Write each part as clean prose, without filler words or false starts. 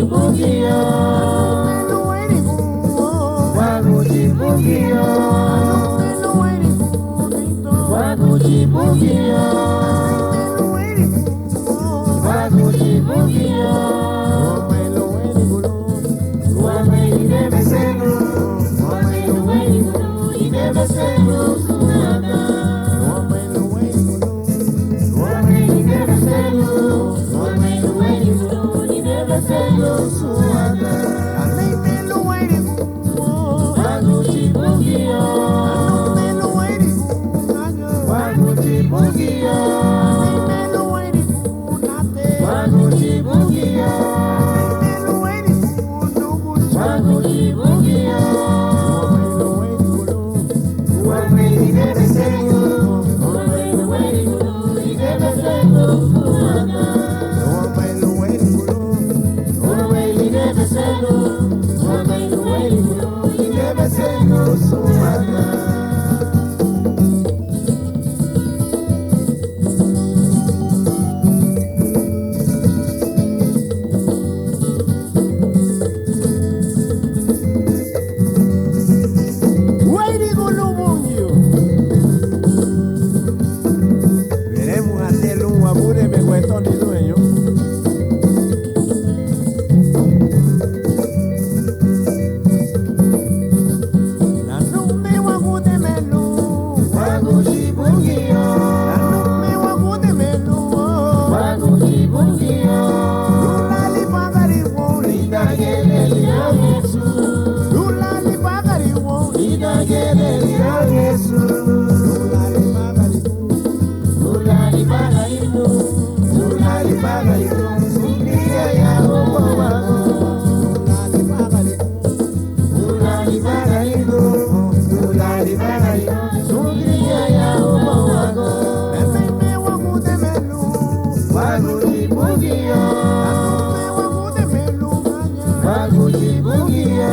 Wakujibugia, wakujibugia, wakujibugia, wakujibugia. Wamei nebeselu, wamei nebeselu suada. Wamei nebeselu, wamei nebeselu suada. Wakujibugia, wakujibugia, wakujibugia, wakujibugia. Wamei nebeselu, wamei nebeselu suada. Wamei nebeselu, wamei nebeselu suada. Veremos hacerle un guapure me cuento ni dueño. La nume guapure melu, Wakujibugia, la nume guapure melu. wakujibugia. Lulali bagari woli, Idagele ya Yesu, lulali bagari woli, idagele ya Yesu. lulali bagari. Ulali bagaimu, ulali bagaimu. Sumbia ya roho wako. Lulali bagari. Ulali bagaimu, ulali bagaimu. Sumbia ya roho wako. La nume guapure melu, Wakujibugia, la nume guapure melu ganya. wakujibugia.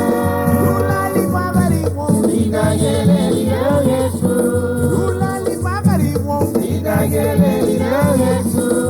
Lulali bagari woli, Idagele ya Yesu, lulali bagari woli. idagele ya Yesu.